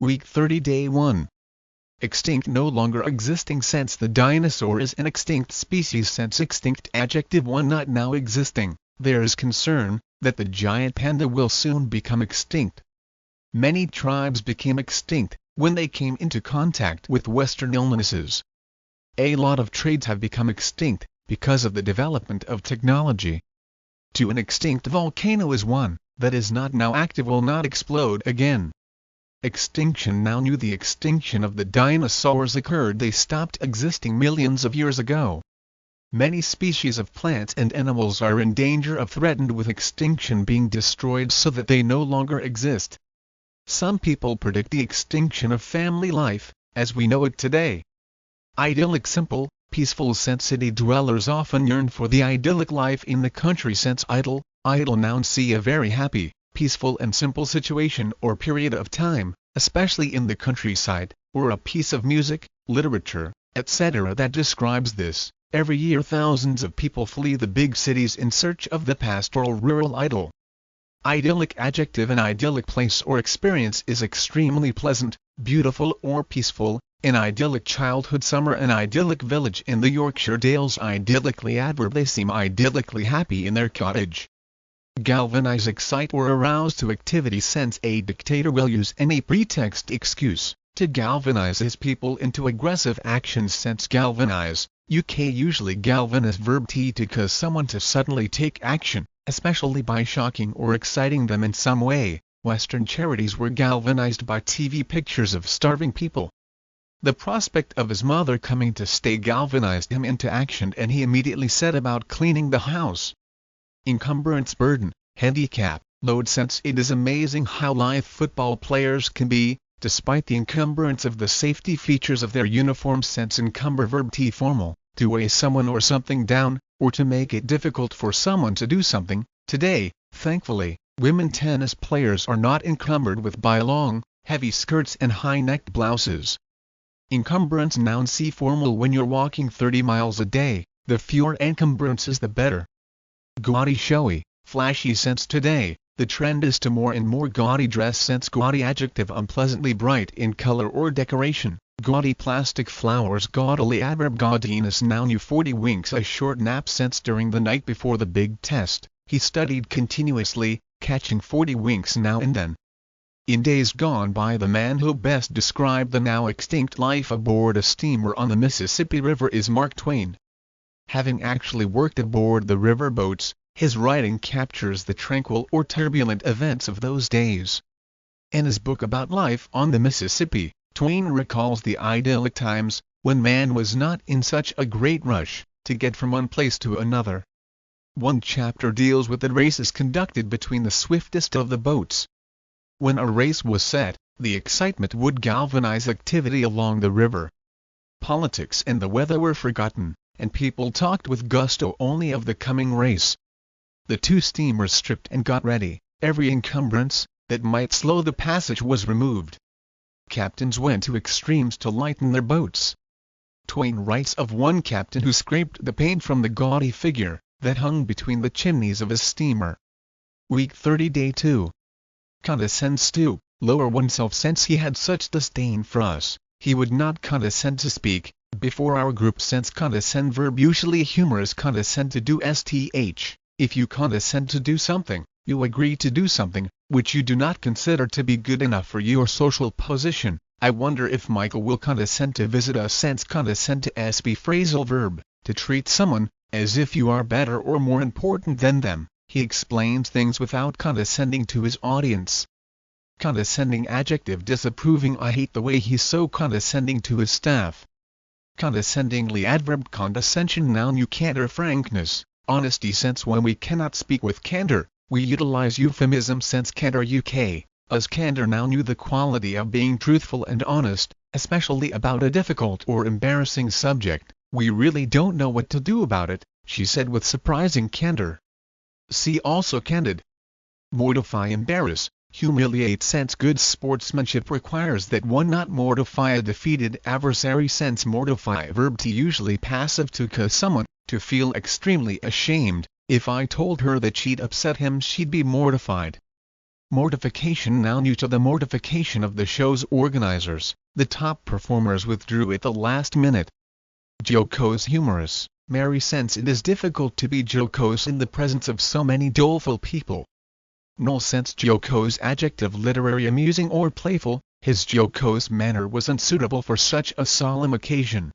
Week 30 Day 1. Extinct no longer existing sense the dinosaur is an extinct species sense extinct adjective 1 not now existing, there is concern that the giant panda will soon become extinct. Many tribes became extinct when they came into contact with Western illnesses. A lot of trades have become extinct because of the development of technology. An extinct volcano is one that is not now active will not explode again. Extinction now knew the extinction of the dinosaurs occurred they stopped existing millions of years ago. Many species of plants and animals are in danger of threatened with extinction being destroyed so that they no longer exist. Some people predict the extinction of family life, as we know it today. Idyllic simple, peaceful sense city dwellers often yearn for the idyllic life in the country sense idle noun see a very happy, peaceful and simple situation or period of time, especially in the countryside, or a piece of music, literature, etc. that describes this. Every year thousands of people flee the big cities in search of the pastoral rural idyll. Idyllic adjective an idyllic place or experience is extremely pleasant, beautiful or peaceful, an idyllic childhood summer an idyllic village in the Yorkshire Dales idyllically adverb they seem idyllically happy in their cottage. Galvanize excite or arouse to activity sense a dictator will use any pretext excuse to galvanize his people into aggressive actions sense galvanize, UK usually galvanize verb to cause someone to suddenly take action, especially by shocking or exciting them in some way. Western charities were galvanized by TV pictures of starving people. The prospect of his mother coming to stay galvanized him into action and he immediately set about cleaning the house. Encumbrance burden, handicap, load sense it is amazing how lithe football players can be, despite the encumbrance of the safety features of their uniform sense encumber verb to formal, to weigh someone or something down, or to make it difficult for someone to do something. Today, thankfully, women tennis players are not encumbered with by long, heavy skirts and high-necked blouses. Encumbrance noun see formal when you're walking 30 miles a day, the fewer encumbrances the better. Gaudy showy, flashy sense today, the trend is to more and more gaudy dress sense gaudy adjective unpleasantly bright in color or decoration, gaudy plastic flowers gaudily adverb gaudiness noun U40 winks a short nap sense during the night before the big test, he studied continuously, catching 40 winks now and then. In days gone by the man who best described the now extinct life aboard a steamer on the Mississippi River is Mark Twain. Having actually worked aboard the river boats, his writing captures the tranquil or turbulent events of those days. In his book about life on the Mississippi, Twain recalls the idyllic times, when man was not in such a great rush to get from one place to another. One chapter deals with the races conducted between the swiftest of the boats. When a race was set, the excitement would galvanize activity along the river. Politics and the weather were forgotten, and people talked with gusto only of the coming race. The two steamers stripped and got ready, every encumbrance that might slow the passage was removed. Captains went to extremes to lighten their boats. Twain writes of one captain who scraped the paint from the gaudy figure that hung between the chimneys of his steamer. Week 30 Day 2. Condescends to, lower oneself sense he had such disdain for us, he would not condescend to speak before our group sense condescend verb usually humorous condescend to do sth, if you condescend to do something, you agree to do something, which you do not consider to be good enough for your social position. I wonder if Michael will condescend to visit us sense condescend to sb phrasal verb, to treat someone as if you are better or more important than them. He explains things without condescending to his audience. Condescending adjective disapproving I hate the way he's so condescending to his staff. Condescendingly adverb condescension noun you candor frankness, honesty sense when we cannot speak with candor, we utilize euphemism sense candor UK, as candor noun you the quality of being truthful and honest, especially about a difficult or embarrassing subject. We really don't know what to do about it, she said with surprising candor. See also candid. Mortify embarrass, humiliate sense good sportsmanship requires that one not mortify a defeated adversary sense mortify verb to usually passive to cause someone to feel extremely ashamed, if I told her that she'd upset him she'd be mortified. Mortification. Now new to the mortification of the show's organizers, the top performers withdrew at the last minute. Jocose. Humorous, merry sense. It is difficult to be jocose in the presence of so many doleful people. Null sense. Jocose. Adjective. Literary. Amusing or playful. His jocose manner was unsuitable for such a solemn occasion.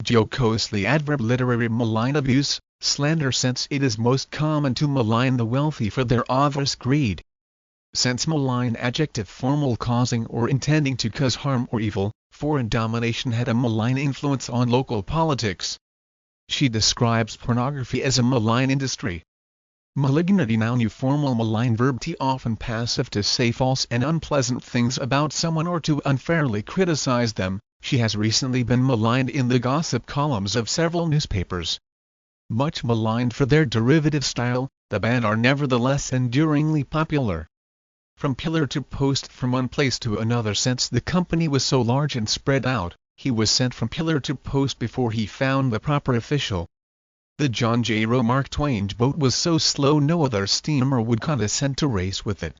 Jocosely. Adverb. Literary. Malign. Abuse, slander. Sense. It is most common to malign the wealthy for their avarice, greed. Sense. Malign. Adjective. Formal. Causing or intending to cause harm or evil. Foreign domination had a malign influence on local politics. She describes pornography as a malign industry. Malignity. Noun. New formal. Malign. Verb. T. Often passive. To say false and unpleasant things about someone or to unfairly criticize them. She has recently been maligned in the gossip columns of several newspapers. Much maligned for their derivative style, the band are nevertheless enduringly popular. From pillar to post. From one place to another. Since the company was so large and spread out, he was sent from pillar to post before he found the proper official. The John J. Roe. Mark Twain's boat was so slow no other steamer would condescend to race with it.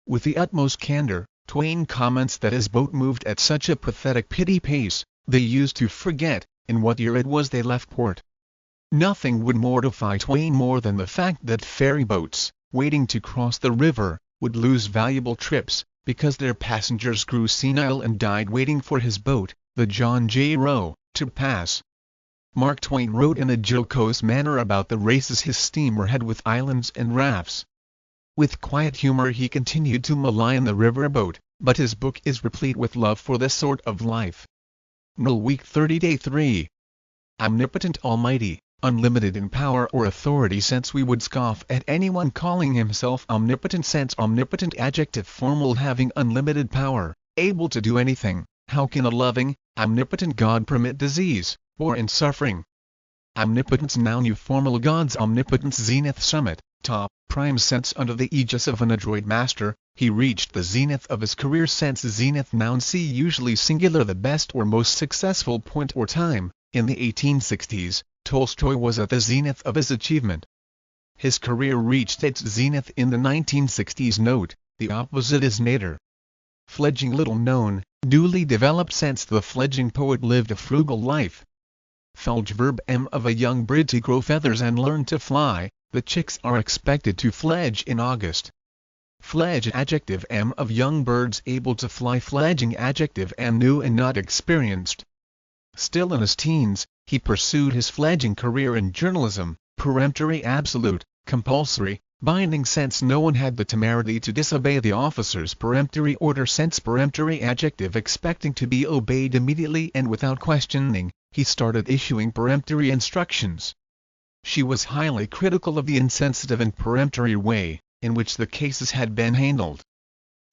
With the utmost candor, Twain comments that his boat moved at such a pathetic pity pace, they used to forget in what year it was they left port. Nothing would mortify Twain more than the fact that ferry boats, waiting to cross the river, would lose valuable trips, because their passengers grew senile and died waiting for his boat, the John J. Roe, to pass. Mark Twain wrote in a jocose manner about the races his steamer had with islands and rafts. With quiet humor he continued to malign the riverboat, but his book is replete with love for this sort of life. Null Week 30 Day 3. Omnipotent, almighty, unlimited in power or authority. Since we would scoff at anyone calling himself omnipotent. Since omnipotent. Adjective. Formal. Having unlimited power, able to do anything. How can a loving, omnipotent God permit disease, war and suffering? Omnipotence. Noun. New formal. God's omnipotence. Zenith. Summit, top, prime. Sense. Under the aegis of an adroit master, he reached the zenith of his career. Sense. Zenith. Noun. See usually singular. The best or most successful point or time. In the 1860s, Tolstoy was at the zenith of his achievement. His career reached its zenith in the 1960s. Note, the opposite is nadir. Fledgling. Little known, newly developed sense. The fledgling poet lived a frugal life. Fledge. Verb. Of a young bird to grow feathers and learn to fly. The chicks are expected to fledge in August. Fledge. Adjective. Of young birds able to fly. Fledging. Adjective. New and not experienced. Still in his teens, he pursued his fledgling career in journalism. Peremptory. Absolute, compulsory, binding. Sense. No one had the temerity to disobey the officer's peremptory order. Sense. Peremptory. Adjective. Expecting to be obeyed immediately and without questioning, he started issuing peremptory instructions. She was highly critical of the insensitive and peremptory way in which the cases had been handled.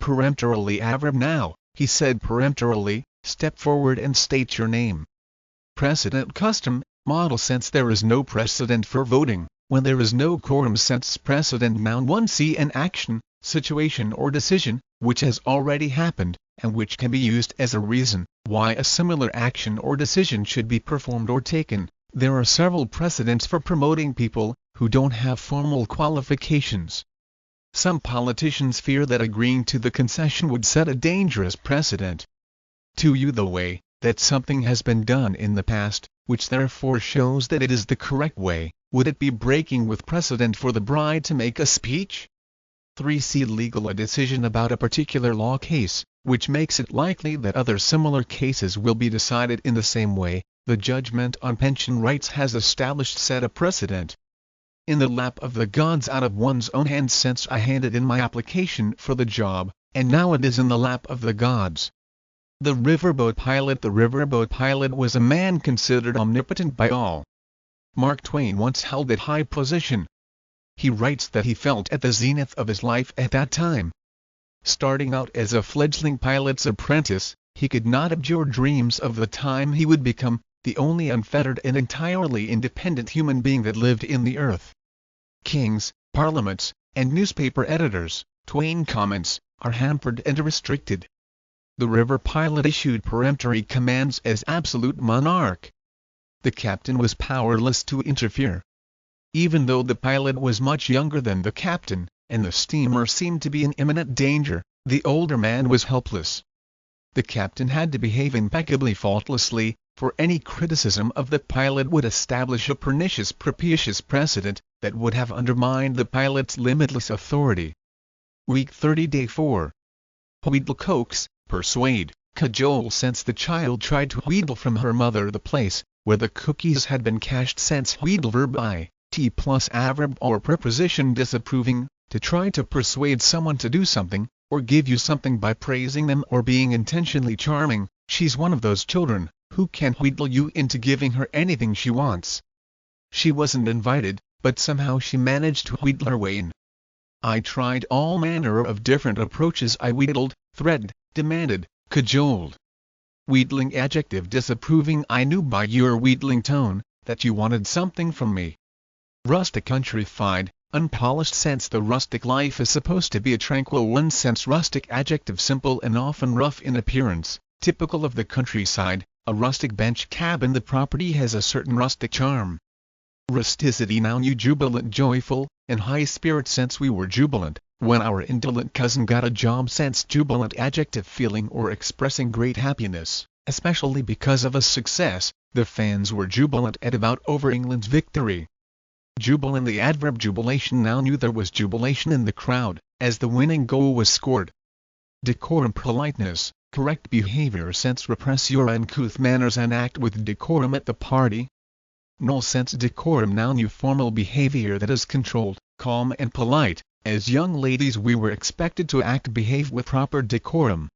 Peremptorily. Adverb. Now, he said peremptorily, step forward and state your name. Precedent. Custom, model. Sense. There is no precedent for voting, when there is no quorum. Sense. Precedent. Noun. 1. See an action, situation or decision, which has already happened, and which can be used as a reason why a similar action or decision should be performed or taken. There are several precedents for promoting people who don't have formal qualifications. Some politicians fear that agreeing to the concession would set a dangerous precedent. 2. The way that something has been done in the past, which therefore shows that it is the correct way. Would it be breaking with precedent for the bride to make a speech? 3. See legal. A decision about a particular law case, which makes it likely that other similar cases will be decided in the same way. The judgment on pension rights has established set a precedent. In the lap of the gods, out of one's own hands. Sense. I handed in my application for the job, and now it is in the lap of the gods. The riverboat pilot. The riverboat pilot was a man considered omnipotent by all. Mark Twain once held that high position. He writes that he felt at the zenith of his life at that time. Starting out as a fledgling pilot's apprentice, he could not abjure dreams of the time he would become the only unfettered and entirely independent human being that lived in the earth. Kings, parliaments, and newspaper editors, Twain comments, are hampered and restricted. The river pilot issued peremptory commands as absolute monarch. The captain was powerless to interfere. Even though the pilot was much younger than the captain, and the steamer seemed to be in imminent danger. The older man was helpless. The captain had to behave impeccably faultlessly, for any criticism of the pilot would establish a pernicious precedent that would have undermined the pilot's limitless authority. Week 30 Day 4. Wheedle, coax, persuade, cajole. Since the child tried to wheedle from her mother the place where the cookies had been cached. Since wheedle, verb I, T plus adverb or preposition disapproving, to try to persuade someone to do something, or give you something by praising them or being intentionally charming. She's one of those children who can wheedle you into giving her anything she wants. She wasn't invited, but somehow she managed to wheedle her way in. I tried all manner of different approaches. I wheedled, threatened, demanded, cajoled. Wheedling, adjective disapproving. I knew by your wheedling tone that you wanted something from me. Rustic, countrified, unpolished. Sense the rustic life is supposed to be a tranquil one. Sense rustic, adjective simple and often rough in appearance, typical of the countryside, a rustic bench cabin. The property has a certain rustic charm. Rusticity, noun you, jubilant, joyful, in high spirit. Sense we were jubilant when our indolent cousin got a job. Sense jubilant, adjective feeling or expressing great happiness, especially because of a success. The fans were jubilant at about over England's victory. Jubilant, the adverb jubilation, noun you, there was jubilation in the crowd as the winning goal was scored. Decorum, politeness, correct behavior. Sense repress your uncouth manners and act with decorum at the party. Null, sense decorum, noun you, formal behavior that is controlled, calm and polite. As young ladies we were expected to behave with proper decorum.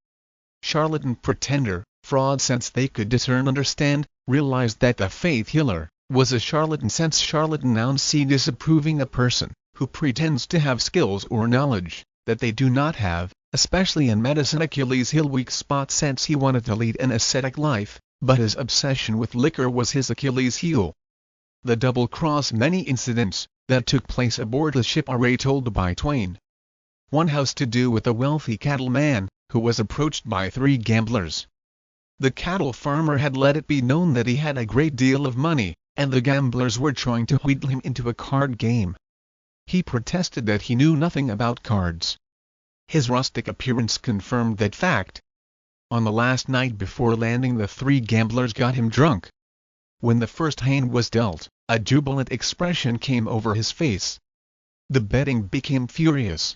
Charlatan, pretender, fraud. Sense they could discern, understand, realize that the faith healer was a charlatan. Sense charlatan, noun C, disapproving, a person who pretends to have skills or knowledge that they do not have, especially in medicine. Achilles heel, weak spot. Sense he wanted to lead an ascetic life, but his obsession with liquor was his Achilles heel. The double cross. Many incidents that took place aboard the ship are retold by Twain. One has to do with a wealthy cattleman who was approached by 3 gamblers. The cattle farmer had let it be known that he had a great deal of money, and the gamblers were trying to wheedle him into a card game. He protested that he knew nothing about cards. His rustic appearance confirmed that fact. On the last night before landing, the 3 gamblers got him drunk. When the first hand was dealt, a jubilant expression came over his face. The betting became furious.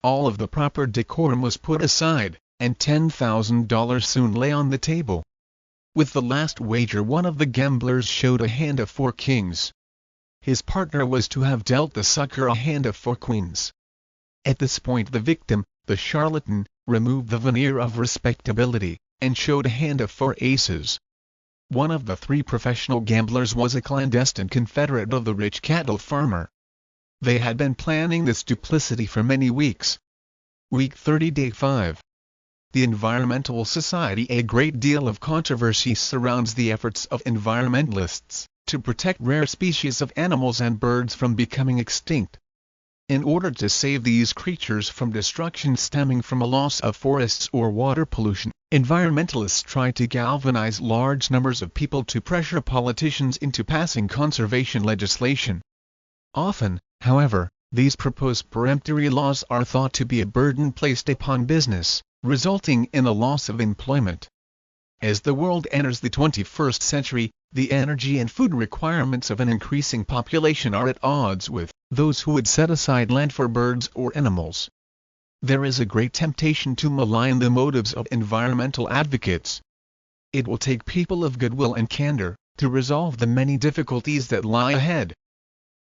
All of the proper decorum was put aside, and $10,000 soon lay on the table. With the last wager, one of the gamblers showed a hand of 4 kings. His partner was to have dealt the sucker a hand of 4 queens. At this point the victim, the charlatan, removed the veneer of respectability, and showed a hand of 4 aces. One of the 3 professional gamblers was a clandestine confederate of the rich cattle farmer. They had been planning this duplicity for many weeks. Week 30 Day 5. The Environmental Society. A great deal of controversy surrounds the efforts of environmentalists to protect rare species of animals and birds from becoming extinct. In order to save these creatures from destruction stemming from a loss of forests or water pollution, environmentalists try to galvanize large numbers of people to pressure politicians into passing conservation legislation. Often, however, these proposed peremptory laws are thought to be a burden placed upon business, resulting in a loss of employment. As the world enters the 21st century, the energy and food requirements of an increasing population are at odds with those who would set aside land for birds or animals. There is a great temptation to malign the motives of environmental advocates. It will take people of goodwill and candor to resolve the many difficulties that lie ahead.